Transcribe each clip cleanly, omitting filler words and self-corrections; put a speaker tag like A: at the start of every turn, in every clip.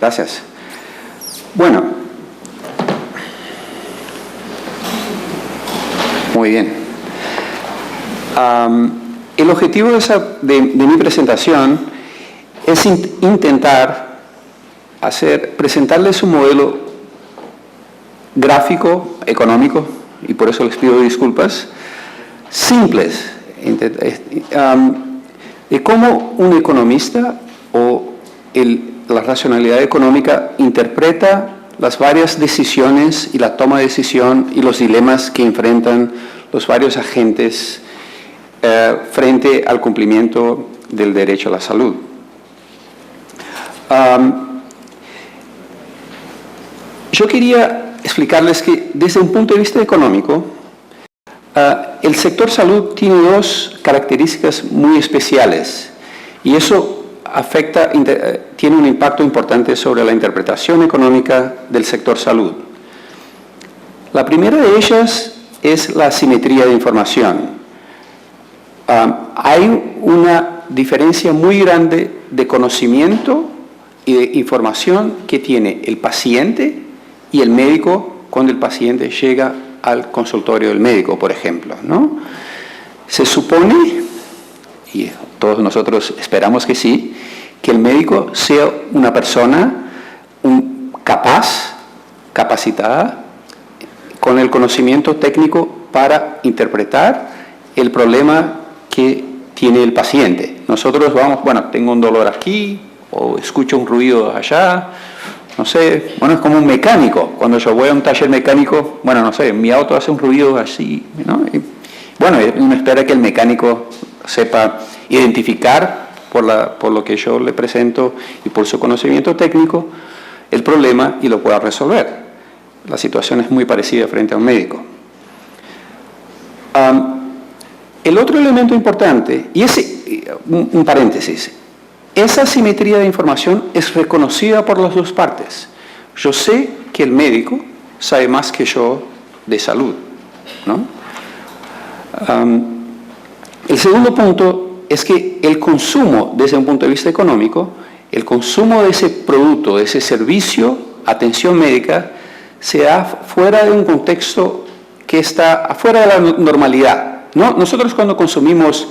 A: Gracias. Bueno, muy bien. El objetivo de mi presentación es intentar presentarles un modelo gráfico, económico, y por eso les pido disculpas, simples, de cómo un economista o la racionalidad económica interpreta las varias decisiones y la toma de decisión y los dilemas que enfrentan los varios agentes frente al cumplimiento del derecho a la salud. Yo quería explicarles que desde un punto de vista económico, el sector salud tiene dos características muy especiales y eso tiene un impacto importante sobre la interpretación económica del sector salud. La primera de ellas es la asimetría de información. Hay una diferencia muy grande de conocimiento y de información que tiene el paciente y el médico cuando el paciente llega al consultorio del médico, por ejemplo, ¿no? Se supone, y todos nosotros esperamos que sí, que el médico sea una persona capacitada, con el conocimiento técnico para interpretar el problema que tiene el paciente. Nosotros vamos, bueno, tengo un dolor aquí, o escucho un ruido allá, no sé, bueno, es como un mecánico. Cuando yo voy a un taller mecánico, bueno, no sé, mi auto hace un ruido así, ¿no? Y, bueno, uno espera que el mecánico sepa identificar por lo que yo le presento y por su conocimiento técnico el problema y lo pueda resolver. La situación es muy parecida frente a un médico. El otro elemento importante, y un paréntesis, esa asimetría de información es reconocida por las dos partes. Yo sé que el médico sabe más que yo de salud, ¿no? El segundo punto es que el consumo, desde un punto de vista económico, el consumo de ese producto, de ese servicio, atención médica, se da fuera de un contexto que está afuera de la normalidad, ¿no? Nosotros cuando consumimos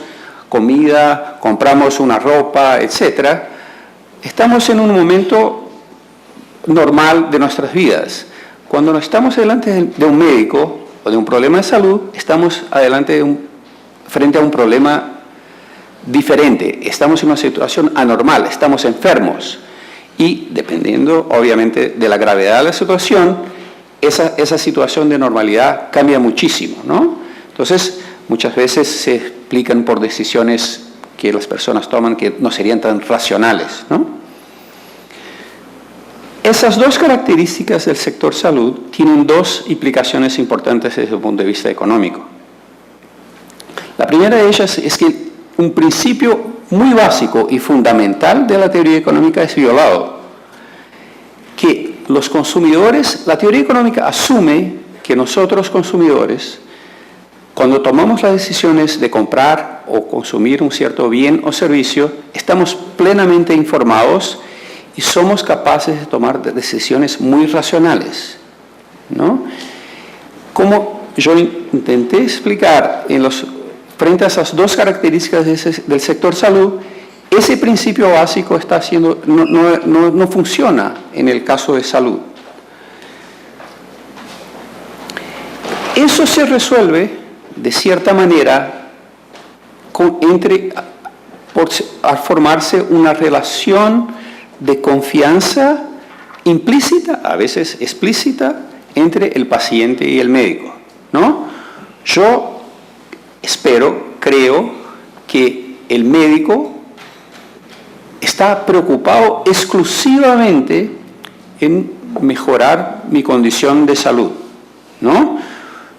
A: comida, compramos una ropa, etcétera, estamos en un momento normal de nuestras vidas. Cuando no estamos delante de un médico o de un problema de salud, estamos frente a un problema diferente. Estamos en una situación anormal, estamos enfermos. Y dependiendo, obviamente, de la gravedad de la situación, esa situación de normalidad cambia muchísimo, ¿no? Entonces, muchas veces se explican por decisiones que las personas toman que no serían tan racionales, ¿no? Esas dos características del sector salud tienen dos implicaciones importantes desde el punto de vista económico. La primera de ellas es que un principio muy básico y fundamental de la teoría económica es violado, que los consumidores, la teoría económica asume que nosotros consumidores, cuando tomamos las decisiones de comprar o consumir un cierto bien o servicio, estamos plenamente informados y somos capaces de tomar decisiones muy racionales, ¿no? Como yo intenté explicar frente a esas dos características del sector salud, ese principio básico no funciona en el caso de salud. Eso se resuelve de cierta manera al formarse una relación de confianza implícita, a veces explícita, entre el paciente y el médico, ¿no? Yo creo que el médico está preocupado exclusivamente en mejorar mi condición de salud, ¿no?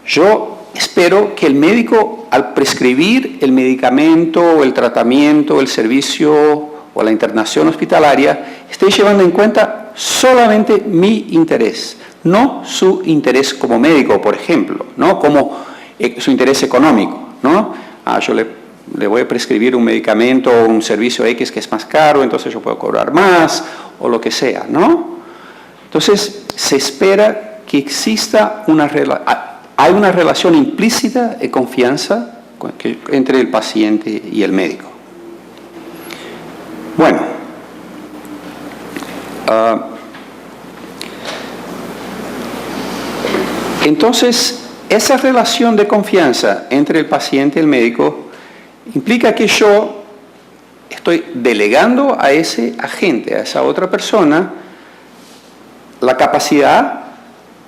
A: Yo espero que el médico, al prescribir el medicamento, o el tratamiento, el servicio o la internación hospitalaria, esté llevando en cuenta solamente mi interés, no su interés como médico, por ejemplo, ¿no? Como su interés económico, ¿no? Yo le le voy a prescribir un medicamento o un servicio X que es más caro, entonces yo puedo cobrar más, o lo que sea, ¿no? Entonces, se espera que exista hay una relación implícita de confianza entre el paciente y el médico. Bueno, entonces, esa relación de confianza entre el paciente y el médico implica que yo estoy delegando a ese agente, a esa otra persona, la capacidad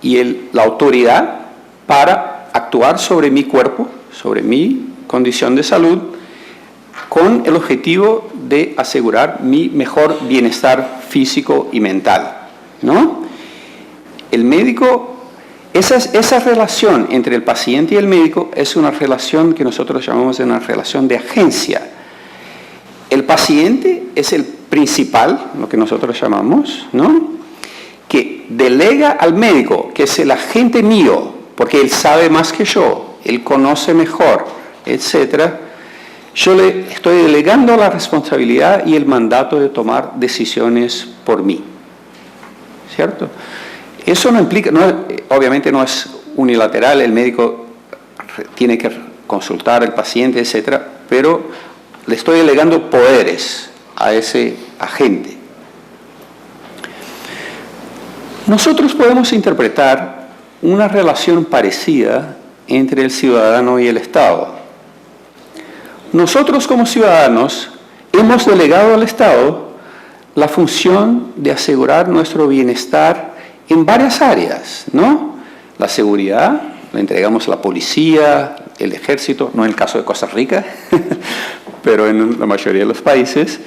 A: y la autoridad para actuar sobre mi cuerpo, sobre mi condición de salud, con el objetivo de asegurar mi mejor bienestar físico y mental, ¿no? El médico, esa relación entre el paciente y el médico es una relación que nosotros llamamos una relación de agencia. El paciente es el principal, lo que nosotros llamamos, ¿no? Que delega al médico, que es el agente mío, porque él sabe más que yo, él conoce mejor, etc. Yo le estoy delegando la responsabilidad y el mandato de tomar decisiones por mí, ¿cierto? Eso no implica, obviamente no es unilateral, el médico tiene que consultar al paciente, etc., pero le estoy delegando poderes a ese agente. Nosotros podemos interpretar una relación parecida entre el ciudadano y el Estado. Nosotros como ciudadanos hemos delegado al Estado la función de asegurar nuestro bienestar en varias áreas, ¿no? La seguridad, la entregamos a la policía, el ejército, no en el caso de Costa Rica, pero en la mayoría de los países,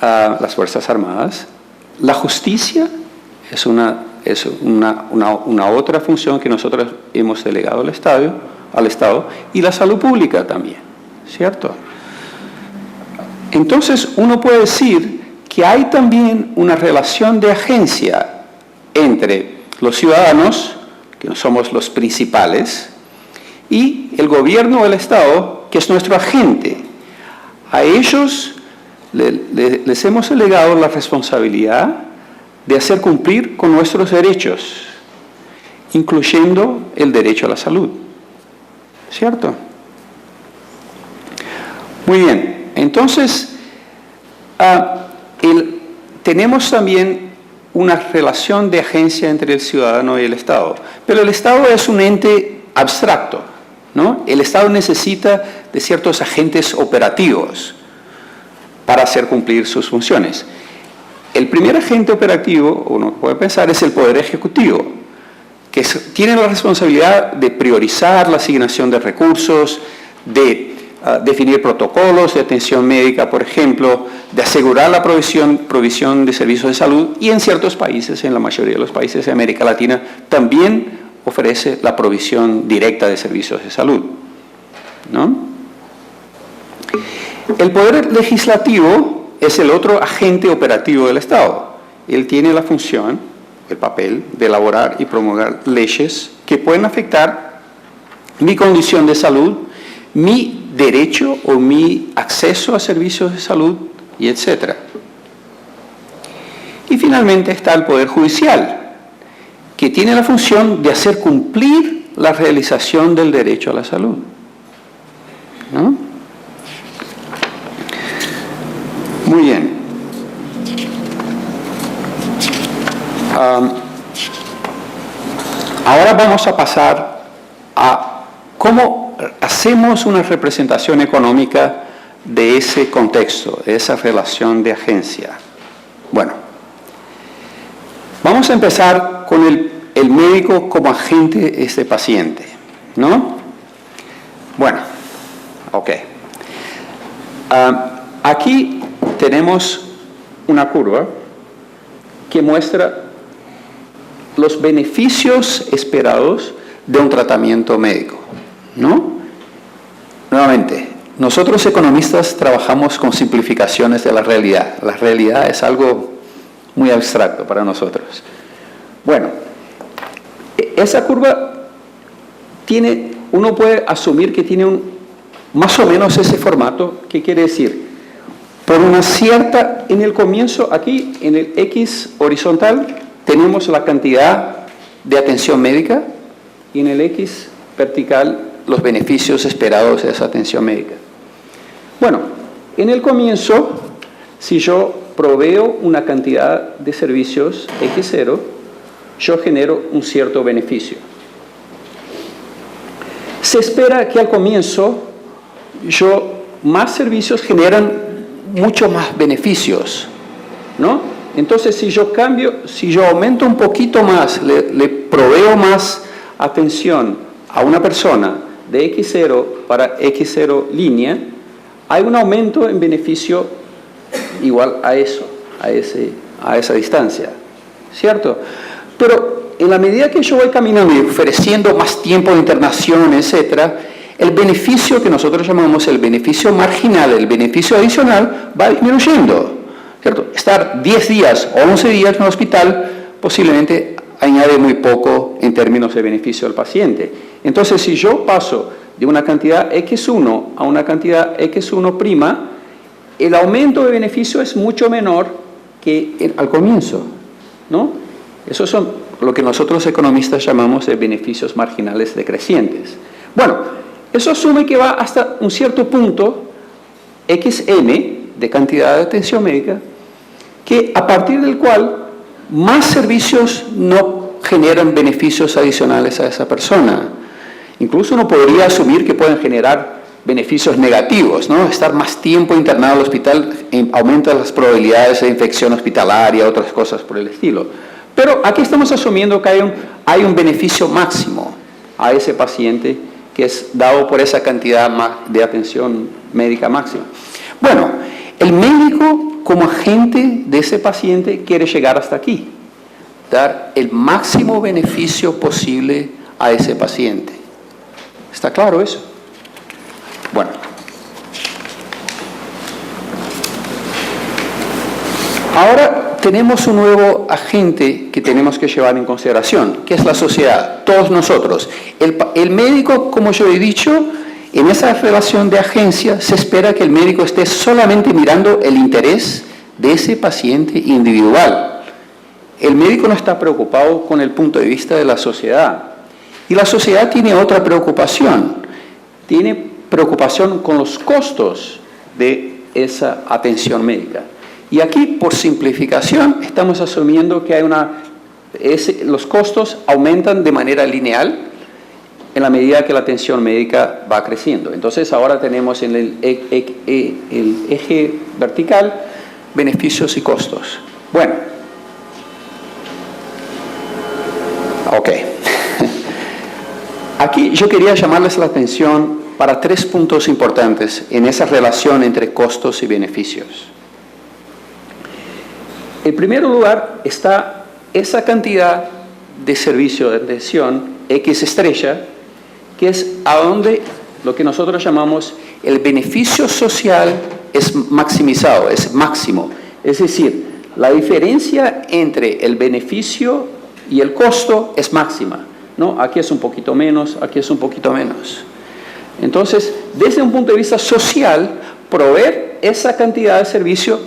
A: las Fuerzas Armadas. La justicia es una otra función que nosotros hemos delegado al Estado, y la salud pública también, ¿cierto? Entonces, uno puede decir que hay también una relación de agencia entre los ciudadanos, que no somos los principales, y el gobierno o el Estado, que es nuestro agente. A ellos les hemos delegado la responsabilidad de hacer cumplir con nuestros derechos, incluyendo el derecho a la salud. ¿Cierto? Muy bien. Entonces, tenemos también una relación de agencia entre el ciudadano y el Estado. Pero el Estado es un ente abstracto, ¿no? El Estado necesita de ciertos agentes operativos para hacer cumplir sus funciones. El primer agente operativo, uno puede pensar, es el Poder Ejecutivo, que tiene la responsabilidad de priorizar la asignación de recursos, de definir protocolos de atención médica, por ejemplo, de asegurar la provisión de servicios de salud, y en ciertos países, en la mayoría de los países de América Latina, también ofrece la provisión directa de servicios de salud, ¿no? El Poder Legislativo es el otro agente operativo del Estado. Él tiene la función, el papel, de elaborar y promulgar leyes que pueden afectar mi condición de salud, mi derecho o mi acceso a servicios de salud, y etc. Y finalmente está el Poder Judicial, que tiene la función de hacer cumplir la realización del derecho a la salud, ¿no? Muy bien. Ahora vamos a pasar a cómo hacemos una representación económica de ese contexto, de esa relación de agencia. Bueno, vamos a empezar con el médico como agente de este paciente, ¿no? Bueno, ok. Aquí tenemos una curva que muestra los beneficios esperados de un tratamiento médico, ¿no? Nuevamente, nosotros economistas trabajamos con simplificaciones de la realidad. La realidad es algo muy abstracto para nosotros. Bueno, esa curva uno puede asumir que tiene más o menos ese formato. ¿Qué quiere decir? Por una cierta, en el comienzo, aquí en el X horizontal, tenemos la cantidad de atención médica y en el X vertical los beneficios esperados de esa atención médica. Bueno, en el comienzo, si yo proveo una cantidad de servicios X0, yo genero un cierto beneficio. Se espera que al comienzo más servicios generan mucho más beneficios, ¿no? Entonces, si yo aumento un poquito más, le proveo más atención a una persona de X0 para X0 línea, hay un aumento en beneficio igual a eso, a esa distancia, ¿cierto? Pero en la medida que yo voy caminando y ofreciendo más tiempo de internación, etcétera, el beneficio que nosotros llamamos el beneficio marginal, el beneficio adicional, va disminuyendo, ¿cierto? Estar 10 días o 11 días en el hospital posiblemente añade muy poco en términos de beneficio al paciente. Entonces, si yo paso de una cantidad X1 a una cantidad X1', el aumento de beneficio es mucho menor que al comienzo, ¿no? Esos son lo que nosotros economistas llamamos de beneficios marginales decrecientes. Bueno, eso asume que va hasta un cierto punto, XN, de cantidad de atención médica, que a partir del cual más servicios no generan beneficios adicionales a esa persona. Incluso uno podría asumir que pueden generar beneficios negativos, ¿no? Estar más tiempo internado en el hospital aumenta las probabilidades de infección hospitalaria, otras cosas por el estilo. Pero aquí estamos asumiendo que hay un beneficio máximo a ese paciente que es dado por esa cantidad de atención médica máxima. Bueno, el médico como agente de ese paciente quiere llegar hasta aquí, dar el máximo beneficio posible a ese paciente. ¿Está claro eso? Bueno. Ahora tenemos un nuevo agente que tenemos que llevar en consideración, que es la sociedad, todos nosotros. El médico, como yo he dicho, en esa relación de agencia se espera que el médico esté solamente mirando el interés de ese paciente individual. El médico no está preocupado con el punto de vista de la sociedad. Y la sociedad tiene otra preocupación. Tiene preocupación con los costos de esa atención médica. Y aquí, por simplificación, estamos asumiendo que los costos aumentan de manera lineal en la medida que la atención médica va creciendo. Entonces, ahora tenemos en el eje vertical beneficios y costos. Bueno. Ok. Aquí yo quería llamarles la atención para 3 puntos importantes en esa relación entre costos y beneficios. En primer lugar está esa cantidad de servicio de atención X estrella, que es a donde lo que nosotros llamamos el beneficio social es maximizado, es máximo. Es decir, la diferencia entre el beneficio y el costo es máxima, ¿no? Aquí es un poquito menos, aquí es un poquito menos. Entonces, desde un punto de vista social, proveer esa cantidad de servicio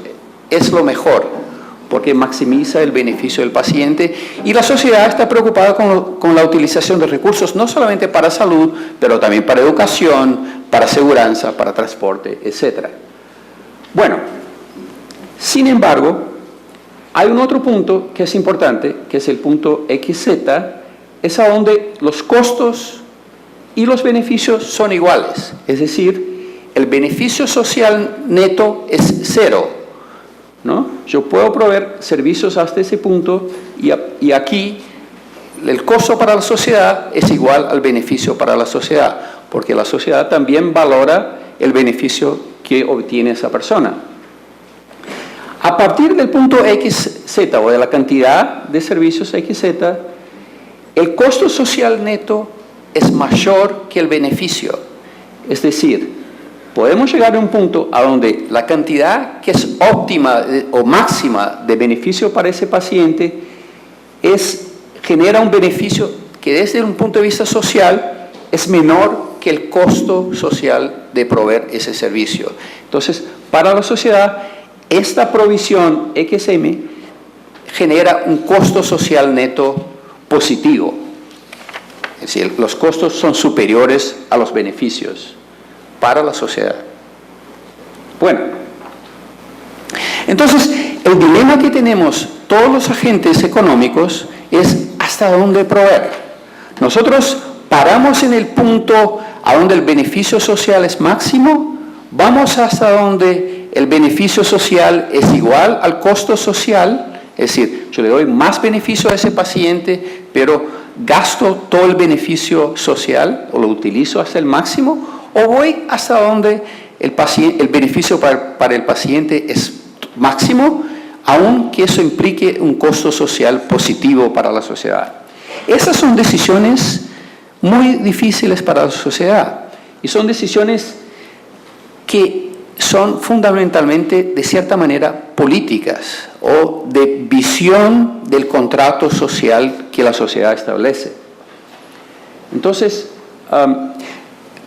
A: es lo mejor, porque maximiza el beneficio del paciente y la sociedad está preocupada con la utilización de recursos no solamente para salud, pero también para educación, para seguridad, para transporte, etc. Bueno, sin embargo, hay un otro punto que es importante, que es el punto XZ, es a donde los costos y los beneficios son iguales, es decir, el beneficio social neto es 0, ¿no? Yo puedo proveer servicios hasta ese punto y aquí el costo para la sociedad es igual al beneficio para la sociedad, porque la sociedad también valora el beneficio que obtiene esa persona. A partir del punto XZ o de la cantidad de servicios XZ, el costo social neto es mayor que el beneficio. Es decir, podemos llegar a un punto a donde la cantidad que es óptima o máxima de beneficio para ese paciente genera un beneficio que desde un punto de vista social es menor que el costo social de proveer ese servicio. Entonces, para la sociedad, esta provisión XM genera un costo social neto positivo. Es decir, los costos son superiores a los beneficios para la sociedad. Bueno, entonces, el dilema que tenemos todos los agentes económicos es hasta dónde proveer. Nosotros paramos en el punto a donde el beneficio social es máximo, vamos hasta donde el beneficio social es igual al costo social, es decir, yo le doy más beneficio a ese paciente, pero gasto todo el beneficio social o lo utilizo hasta el máximo, o voy hasta donde el beneficio para el paciente es máximo, aunque eso implique un costo social positivo para la sociedad. Esas son decisiones muy difíciles para la sociedad y son decisiones que son fundamentalmente, de cierta manera, políticas o de visión del contrato social que la sociedad establece. Entonces,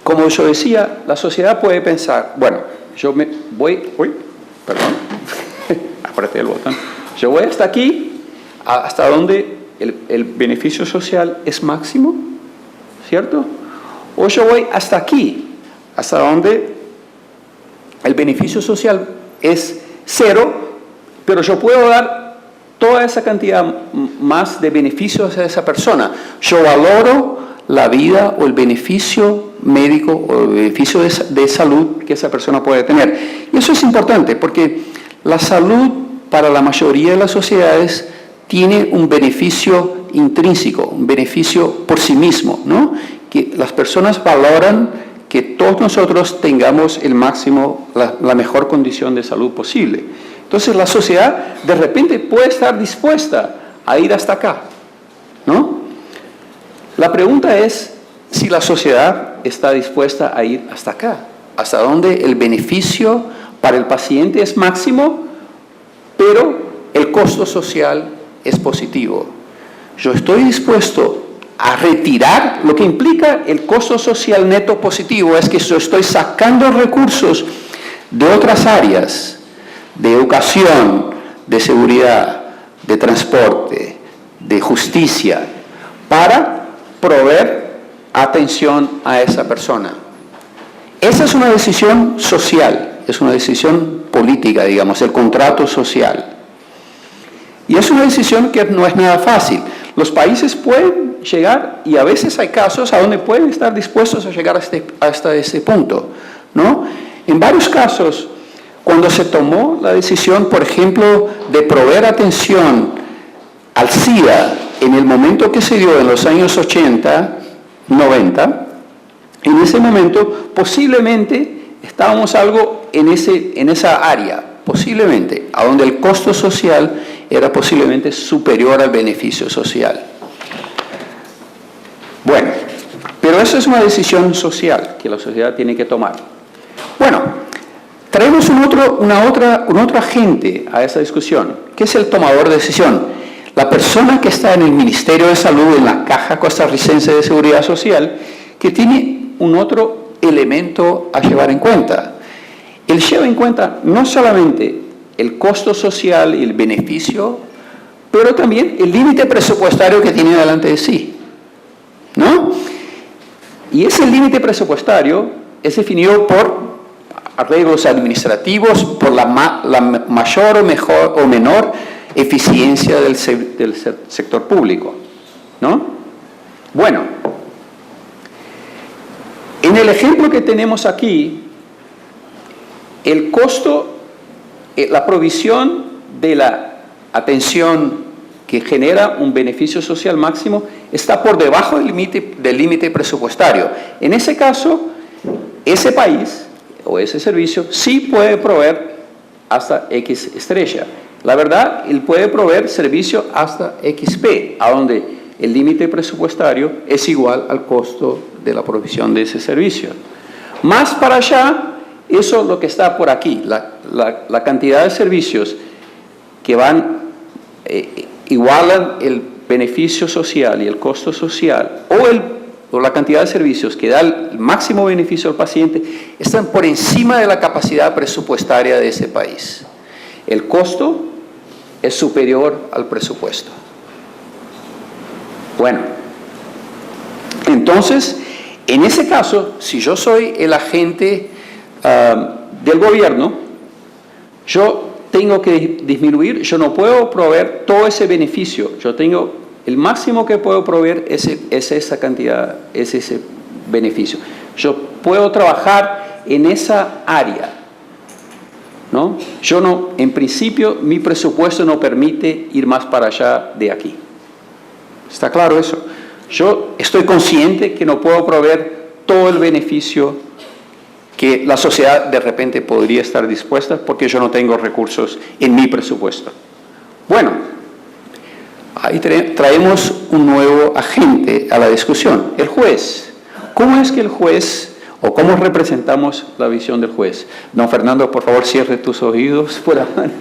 A: como yo decía, la sociedad puede pensar, bueno, yo me voy, apreté el botón, yo voy hasta aquí, hasta donde el beneficio social es máximo, ¿cierto? O yo voy hasta aquí, hasta donde el beneficio social es cero, pero yo puedo dar toda esa cantidad más de beneficios a esa persona. Yo valoro la vida o el beneficio médico o el beneficio de salud que esa persona puede tener. Y eso es importante porque la salud para la mayoría de las sociedades tiene un beneficio intrínseco, un beneficio por sí mismo, ¿no? Que las personas valoran que todos nosotros tengamos el máximo, la mejor condición de salud posible. Entonces la sociedad de repente puede estar dispuesta a ir hasta acá, ¿no? La pregunta es si la sociedad está dispuesta a ir hasta acá, hasta donde el beneficio para el paciente es máximo, pero el costo social es positivo. Yo estoy dispuesto a retirar, lo que implica el costo social neto positivo es que yo estoy sacando recursos de otras áreas, de educación, de seguridad, de transporte, de justicia, para proveer atención a esa persona. Esa es una decisión social, es una decisión política, digamos, el contrato social. Y es una decisión que no es nada fácil. Los países pueden llegar, y a veces hay casos a donde pueden estar dispuestos a llegar hasta este punto, ¿no? En varios casos, cuando se tomó la decisión, por ejemplo, de proveer atención al SIDA en el momento que se dio en los años 80, 90, en ese momento posiblemente estábamos algo en esa área, posiblemente, a donde el costo social era posiblemente superior al beneficio social. Bueno, pero eso es una decisión social que la sociedad tiene que tomar. Bueno, traemos un otro agente a esa discusión, que es el tomador de decisión. La persona que está en el Ministerio de Salud, en la Caja Costarricense de Seguridad Social, que tiene un otro elemento a llevar en cuenta. Él lleva en cuenta no solamente el costo social y el beneficio, pero también el límite presupuestario que tiene delante de sí, ¿no? Y ese límite presupuestario es definido por arreglos administrativos, por la mayor o menor eficiencia del sector público, ¿no? Bueno, en el ejemplo que tenemos aquí, el costo, la provisión de la atención que genera un beneficio social máximo está por debajo del límite presupuestario. En ese caso, ese país o ese servicio sí puede proveer hasta X estrella. La verdad, él puede proveer servicio hasta XP, a donde el límite presupuestario es igual al costo de la provisión de ese servicio. Más para allá, eso es lo que está por aquí, la cantidad de servicios que igualan el beneficio social y el costo social, o o la cantidad de servicios que da el máximo beneficio al paciente están por encima de la capacidad presupuestaria de ese país. El costo es superior al presupuesto. Bueno, entonces, en ese caso, si yo soy el agente del gobierno, yo tengo que disminuir, yo no puedo proveer todo ese beneficio, yo tengo el máximo que puedo proveer es esa cantidad, es ese beneficio. Yo puedo trabajar en esa área, ¿no? Yo no, en principio, mi presupuesto no permite ir más para allá de aquí. ¿Está claro eso? Yo estoy consciente que no puedo proveer todo el beneficio que la sociedad de repente podría estar dispuesta porque yo no tengo recursos en mi presupuesto. Bueno, ahí traemos un nuevo agente a la discusión, el juez. ¿Cómo es que el juez, o cómo representamos la visión del juez? Don Fernando, por favor, cierre tus oídos por favor.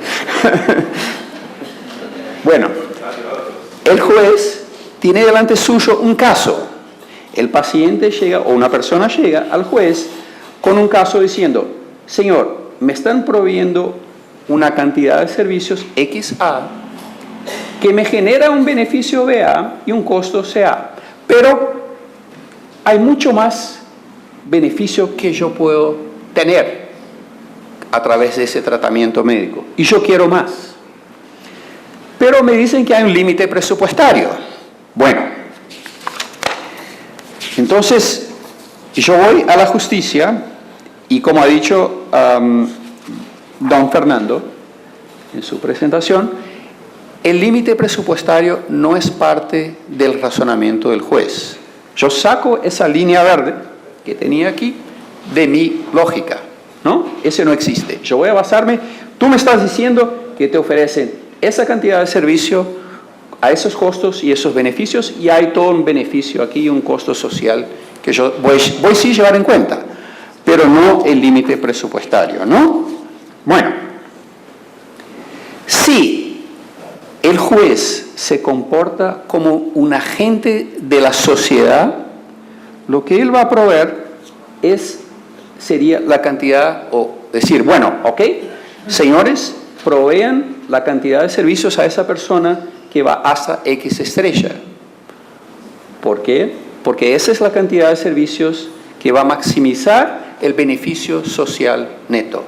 A: Bueno, el juez tiene delante suyo un caso. El paciente llega, o una persona llega al juez con un caso diciendo, señor, me están proveyendo una cantidad de servicios XA que me genera un beneficio BA y un costo CA, pero hay mucho más beneficio que yo puedo tener a través de ese tratamiento médico y yo quiero más. Pero me dicen que hay un límite presupuestario. Bueno, entonces yo voy a la justicia y como ha dicho don Fernando en su presentación, el límite presupuestario no es parte del razonamiento del juez. Yo saco esa línea verde que tenía aquí de mi lógica, ¿no? Ese no existe. Yo voy a basarme, tú me estás diciendo que te ofrecen esa cantidad de servicio a esos costos y esos beneficios y hay todo un beneficio aquí, un costo social que yo voy sí a llevar en cuenta, pero no el límite presupuestario, ¿no? Bueno, si el juez se comporta como un agente de la sociedad, lo que él va a proveer sería la cantidad, o decir, bueno, ok, señores, provean la cantidad de servicios a esa persona que va hasta X estrella. ¿Por qué? Porque esa es la cantidad de servicios que va a maximizar el beneficio social neto.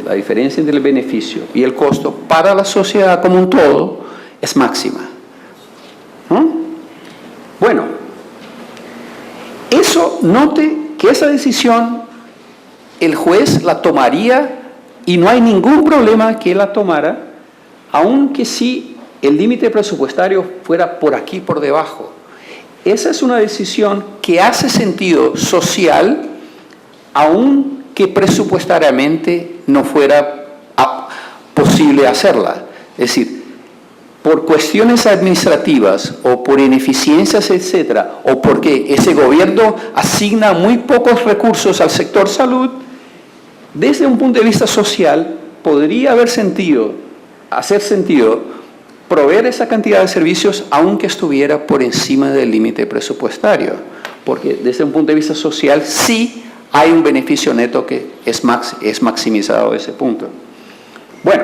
A: La diferencia entre el beneficio y el costo para la sociedad como un todo es máxima. ¿No? Bueno, eso note que esa decisión el juez la tomaría y no hay ningún problema que él la tomara, aunque si el límite presupuestario fuera por aquí, por debajo. Esa es una decisión que hace sentido social, aunque presupuestariamente no fuera posible hacerla. Es decir, por cuestiones administrativas o por ineficiencias, etcétera, o porque ese gobierno asigna muy pocos recursos al sector salud, desde un punto de vista social, podría hacer sentido proveer esa cantidad de servicios aunque estuviera por encima del límite presupuestario, porque desde un punto de vista social sí hay un beneficio neto que es maximizado a ese punto. Bueno,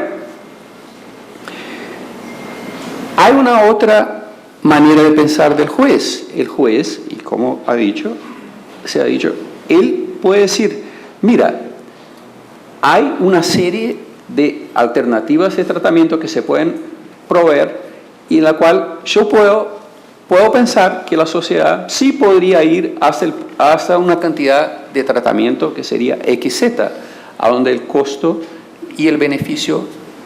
A: hay una otra manera de pensar del juez. El juez, y como se ha dicho, él puede decir, mira, hay una serie de alternativas de tratamiento que se pueden proveer y en la cual yo puedo pensar que la sociedad sí podría ir hasta una cantidad de tratamiento que sería XZ, a donde el costo y el beneficio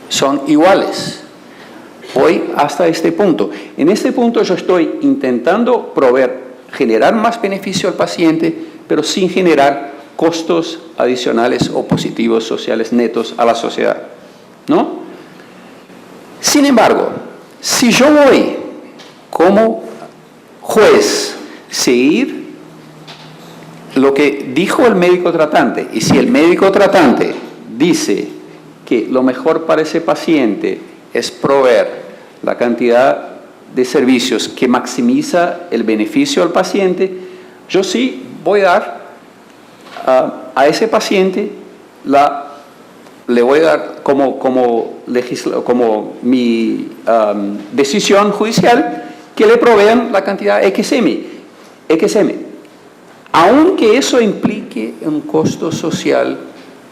A: son iguales. Voy hasta este punto. En este punto yo estoy intentando generar más beneficio al paciente, pero sin generar costos adicionales o positivos sociales netos a la sociedad, ¿no? Sin embargo, si yo voy como juez seguir lo que dijo el médico tratante, y si el médico tratante dice que lo mejor para ese paciente es proveer la cantidad de servicios que maximiza el beneficio al paciente, Yo sí voy a dar a ese paciente, le voy a dar como mi decisión judicial que le provean la cantidad XM, aunque eso implique un costo social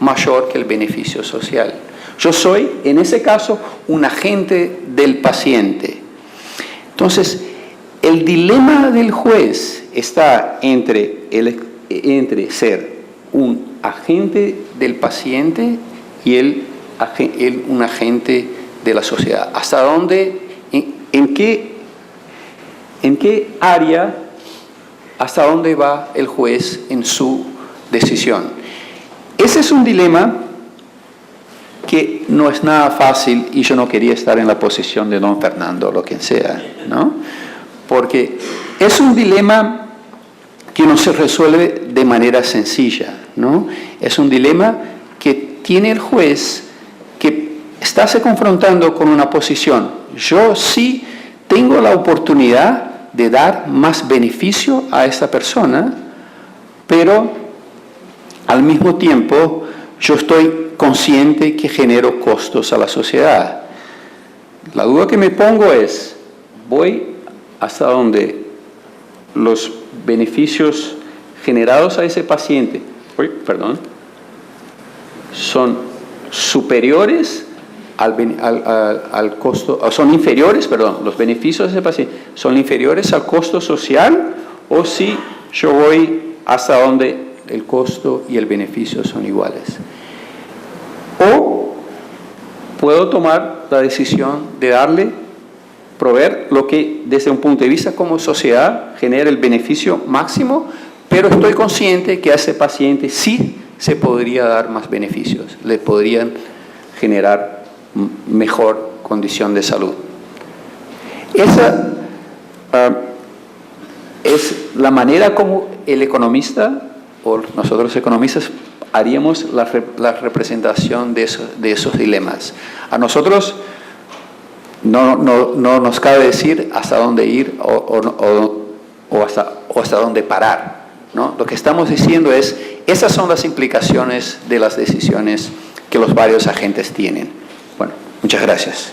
A: mayor que el beneficio social. Yo soy, en ese caso, un agente del paciente. Entonces, el dilema del juez está entre ser un agente del paciente y un agente de la sociedad. ¿Hasta dónde, en qué área, hasta dónde va el juez en su decisión? Ese es un dilema que no es nada fácil y yo no quería estar en la posición de don Fernando o lo que sea, ¿no? Porque es un dilema que no se resuelve de manera sencilla, ¿no? Es un dilema que tiene el juez que está se confrontando con una posición. Yo sí tengo la oportunidad de dar más beneficio a esta persona, pero al mismo tiempo yo estoy consciente que genero costos a la sociedad. La duda que me pongo es, ¿voy hasta donde los beneficios generados a ese paciente son superiores al costo, o son inferiores, los beneficios de ese paciente son inferiores al costo social, o si yo voy hasta donde el costo y el beneficio son iguales? O puedo tomar la decisión de proveer lo que desde un punto de vista como sociedad genera el beneficio máximo, pero estoy consciente que a ese paciente sí se podría dar más beneficios, le podrían generar mejor condición de salud. Esa es la manera como el economista o nosotros economistas haríamos la representación de esos dilemas. A nosotros no nos cabe decir hasta dónde ir o hasta dónde parar, ¿no? Lo que estamos diciendo es, esas son las implicaciones de las decisiones que los varios agentes tienen. Bueno, muchas gracias.